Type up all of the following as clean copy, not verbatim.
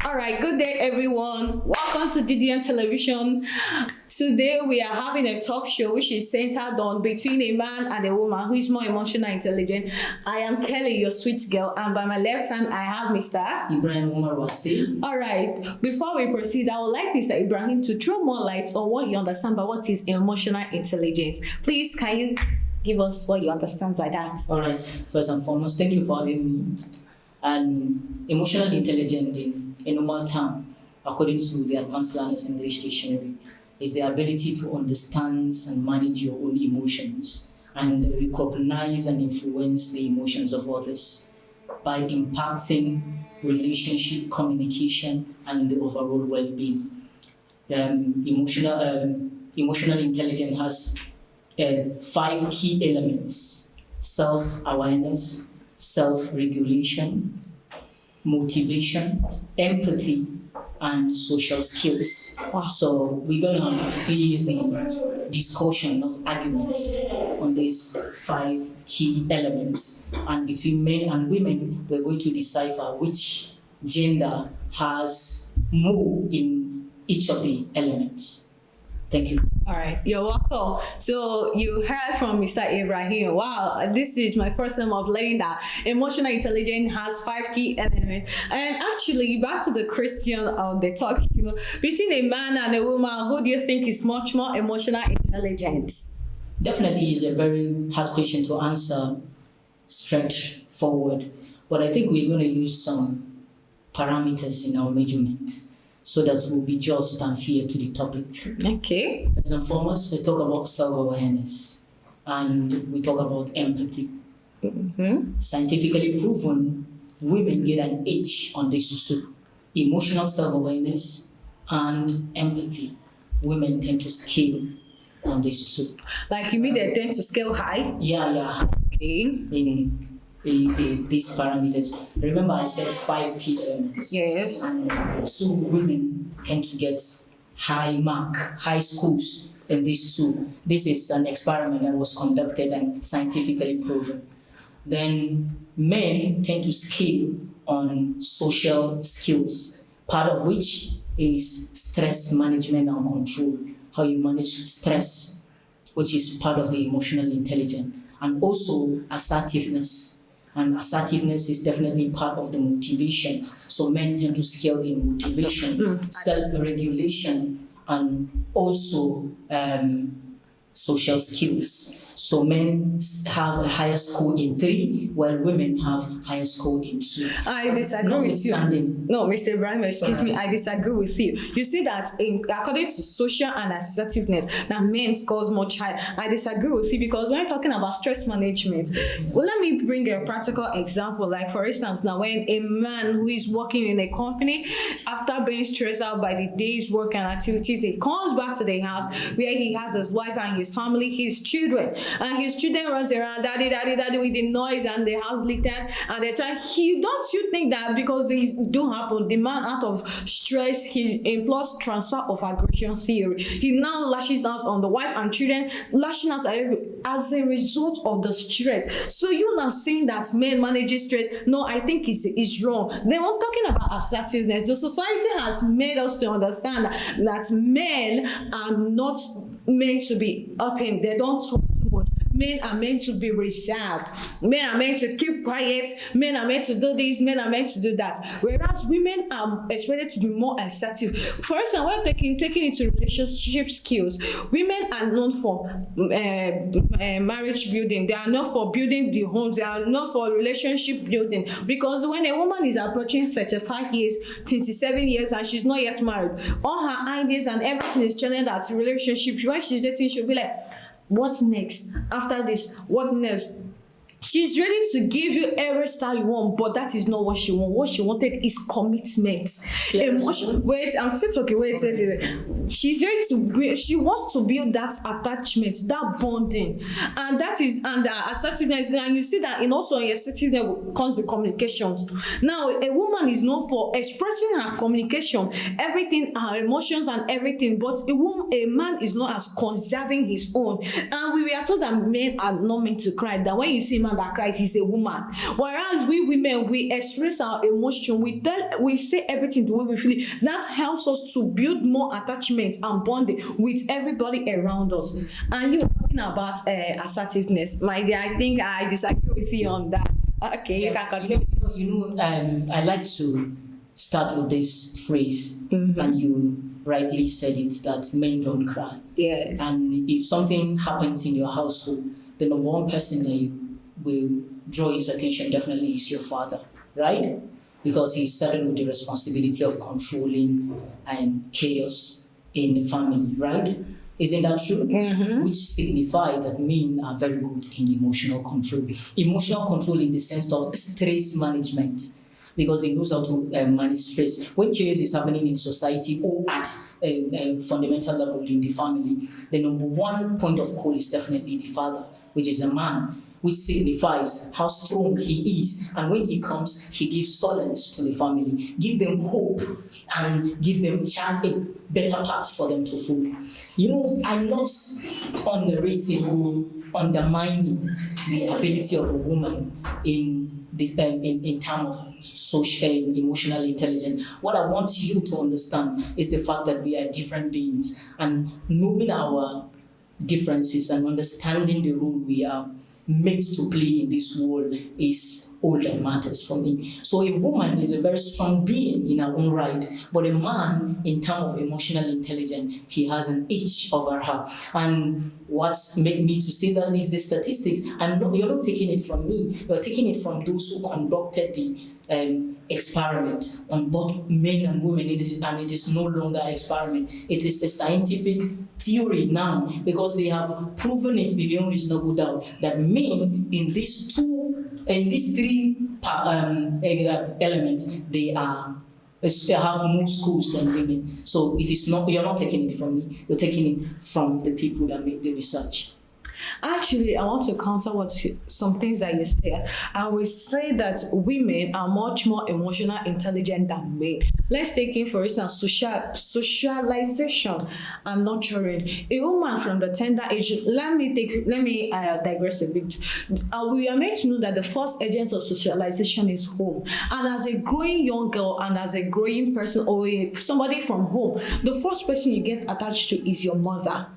All right, good day, everyone. Welcome to DDN Television. Today, we are having a talk show which is centered on between a man and a woman who is more emotional intelligent. I am Kelly, your sweet girl, and by my left hand, I have Mr. Ibrahim Umar Wasi. All right, before we proceed, I would like Mr. Ibrahim to throw more light on what you understand by what is emotional intelligence. Please, can you give us what you understand by that? All right, first and foremost, thank you for having me. And emotional intelligence in a normal term, according to the Advanced Learners English Dictionary, is the ability to understand and manage your own emotions and recognize and influence the emotions of others by impacting relationship, communication, and the overall well-being. Emotional intelligence has 5 key elements: self-awareness, self-regulation, motivation, empathy, and social skills. Wow. So we're gonna base the discussion, not arguments, on these 5 key elements. And between men and women, we're going to decipher which gender has more in each of the elements. Thank you. All right, you're welcome. So you heard from Mr. Ibrahim. Wow, this is my first time of learning that emotional intelligence has 5 key elements. And actually, back to the question of the talk, between a man and a woman, who do you think is much more emotional intelligent? Definitely is a very hard question to answer straightforward. But I think we're going to use some parameters in our measurements so that we'll be just and fair to the topic. Okay. First and foremost, we talk about self-awareness and we talk about empathy. Mm-hmm. Scientifically proven, women get an H on this two: emotional self-awareness and empathy. Women tend to scale on this two. Like you mean they tend to scale high? Yeah. Okay. In these parameters. Remember, I said 5 key elements. Yes. And so women tend to get high scores in these 2. This is an experiment that was conducted and scientifically proven. Then men tend to scale on social skills, part of which is stress management and control, how you manage stress, which is part of the emotional intelligence, and also assertiveness. And assertiveness is definitely part of the motivation. So men tend to scale in motivation, self-regulation, and also social skills. So men have a higher score in 3, while women have higher score in 2. I disagree with you. No, Mr. Ibrahim, excuse me, I disagree with you. You see that according to social and assertiveness, that men scores much higher. I disagree with you because when you're talking about stress management, well, let me bring a practical example. Like for instance, now when a man who is working in a company, after being stressed out by the day's work and activities, he comes back to the house where he has his wife and his family, his children. And his children runs around, daddy, with the noise and the house littered, and they're trying. Don't you think that because these do happen, the man out of stress, he employs transfer of aggression theory. He now lashes out on the wife and children, lashing out as a result of the stress. So you're not saying that men manage stress. No, I think it's wrong. They were talking about assertiveness. The society has made us to understand that men are not meant to be upping. They don't talk too much. Men are meant to be reserved. Men are meant to keep quiet. Men are meant to do this. Men are meant to do that. Whereas women are expected to be more assertive. For instance, when taking into relationship skills, women are known for marriage building. They are not for building the homes. They are not for relationship building. Because when a woman is approaching 35 years, 27 years, and she's not yet married, all her ideas and everything is channeled at relationship. When she's dating, she'll be like, what next? After this, what next? She's ready to give you every style you want, but that is not what she wants. What she wanted is commitment. Wait, I'm still talking. Wait. She's ready to. She wants to build that attachment, that bonding, and that is and the assertiveness. And you see that in also in assertiveness comes the communication. Now, a woman is known for expressing her communication, everything, her emotions and everything. But a man is not as conserving his own. And we were told that men are not meant to cry. That when you see man man that cries is a woman. Whereas we women, we express our emotion, we say everything the way we feel it. That helps us to build more attachment and bonding with everybody around us. And you're talking about assertiveness, my dear. I think I disagree with you on that. Okay, you can continue. I like to start with this phrase, and you rightly said it, that men don't cry. Yes. And if something happens in your household, the number one person that you will draw his attention definitely is your father, right? Because he's saddled with the responsibility of controlling chaos in the family, right? Isn't that true? Which signifies that men are very good in emotional control. Emotional control in the sense of stress management, because he knows how to manage stress. When chaos is happening in society or at a fundamental level in the family, the number one point of call is definitely the father, which is a man, which signifies how strong he is. And when he comes, he gives solace to the family, give them hope, and give them a better path for them to follow. You know, I'm not underrating or undermining the ability of a woman in terms of social and emotional intelligence. What I want you to understand is the fact that we are different beings, and knowing our differences and understanding the role we are made to play in this world is all that matters for me. So a woman is a very strong being in her own right, but a man, in terms of emotional intelligence, he has an edge over her. And what's made me to say that is the statistics. You're not taking it from me, you're taking it from those who conducted the experiment on both men and women, and it is no longer an experiment. It is a scientific theory now, because they have proven it beyond reasonable doubt that men in these three elements, they have more schools than women. So it is not, you're not taking it from me, you're taking it from the people that make the research. Actually, I want to counter some things that you said. I will say that women are much more emotional intelligent than men. Let's take in, for instance, socialization and nurturing. A woman from the tender age. Let me digress a bit. We are made to know that the first agent of socialization is home. And as a growing young girl and as a growing person or somebody from home, the first person you get attached to is your mother.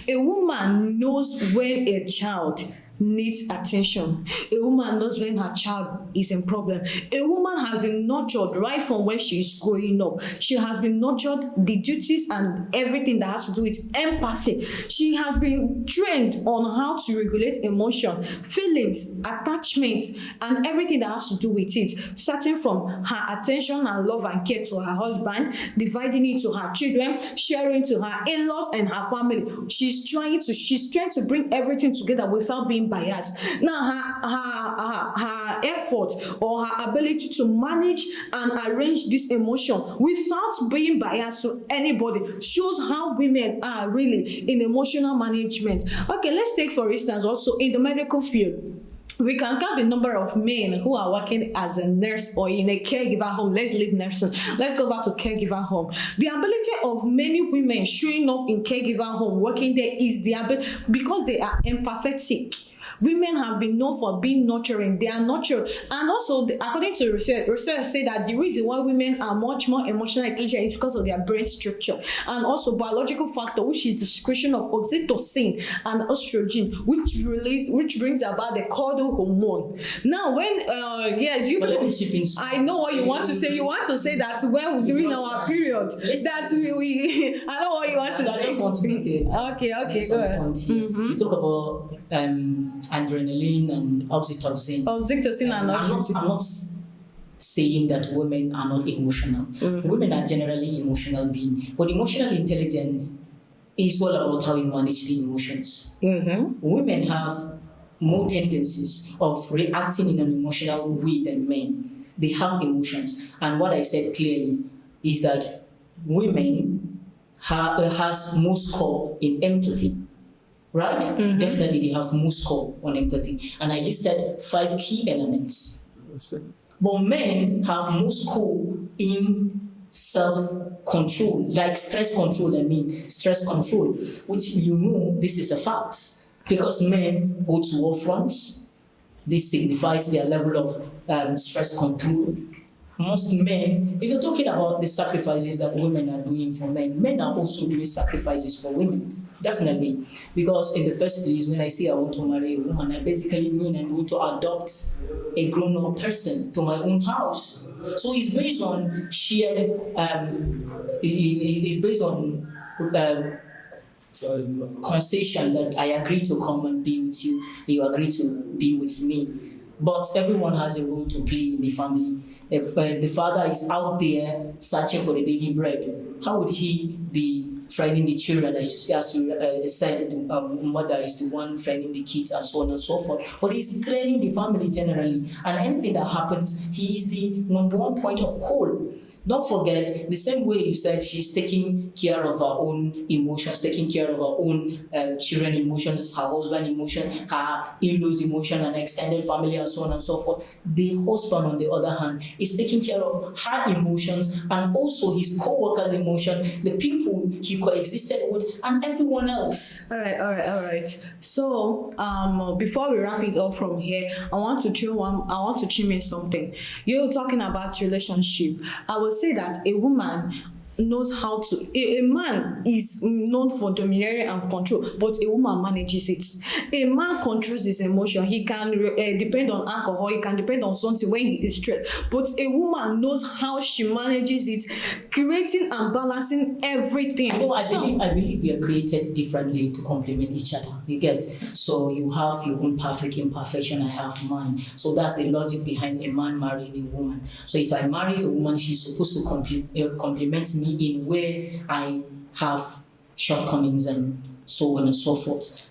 A woman knows when a child needs attention. A woman knows when her child is in problem. A woman has been nurtured right from when she is growing up. She has been nurtured the duties and everything that has to do with empathy. She has been trained on how to regulate emotion, feelings, attachment, and everything that has to do with it, starting from her attention and love and care to her husband, dividing it to her children, sharing to her in-laws and her family. She's trying to bring everything together without being biased. Now her effort or her ability to manage and arrange this emotion without being biased to anybody shows how women are really in emotional management. Okay, let's take for instance also in the medical field. We can count the number of men who are working as a nurse or in a caregiver home. Let's leave nursing. Let's go back to caregiver home. The ability of many women showing up in caregiver home, working there, is the ability because they are empathetic. Women have been known for being nurturing. They are nurtured. And also, according to research say that the reason why women are much more emotionally intelligent is because of their brain structure. And also biological factor, which is the secretion of oxytocin and estrogen, which brings about the cuddle hormone. Now, when, yes, you know, I know what you want to say. You want to say that when during our period, that's we I know what you want to say. I just want to make it. Okay, go ahead. You talk about adrenaline and oxytocin. And oxytocin. I'm not saying that women are not emotional. Women are generally emotional beings, but emotional intelligence is all about how you manage the emotions. Women have more tendencies of reacting in an emotional way than men. They have emotions, and what I said clearly is that women has more score in empathy. Right? Definitely they have more score on empathy. And I listed 5 key elements. But men have more score in self-control, like stress control, which you know this is a fact. Because men go to war fronts, This signifies their level of stress control. Most men, if you're talking about the sacrifices that women are doing for men are also doing sacrifices for women. Definitely. Because in the first place, when I say I want to marry a woman, I basically mean I'm going to adopt a grown-up person to my own house. So it's based on shared, it's based on concession that I agree to come and be with you, you agree to be with me. But everyone has a role to play in the family. If the father is out there searching for the daily bread, how would he be training the children? As you said, the mother is the one training the kids and so on and so forth. But he's training the family generally. And anything that happens, he is the number one point of call. Don't forget, the same way you said she's taking care of her own emotions, taking care of her own children emotions, her husband emotion, her in-laws emotion, and extended family, and so on and so forth. The husband, on the other hand, is taking care of her emotions and also his co-workers' emotion, the people he coexisted with, and everyone else. All right. So, before we wrap it up from here, I want to chime in something. You're talking about relationship. I would say that a woman knows how to. A man is known for domineering and control, but a woman manages it. A man controls his emotion. He can depend on alcohol. He can depend on something when he is stressed. But a woman knows how she manages it, creating and balancing everything. No, I believe we are created differently to complement each other. You get? So you have your own perfect imperfection. I have mine. So that's the logic behind a man marrying a woman. So if I marry a woman, she's supposed to complement me in where I have shortcomings and so on and so forth.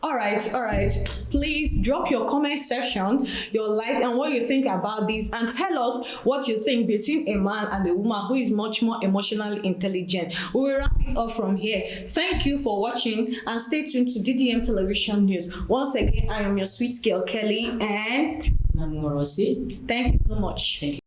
All right. Please drop your comment section, your like, and what you think about this, and tell us what you think between a man and a woman who is much more emotionally intelligent. We will wrap it up from here. Thank you for watching, and stay tuned to DDM Television News. Once again, I am your sweet girl Kelly, and I'm Morosi. Thank you so much. Thank you.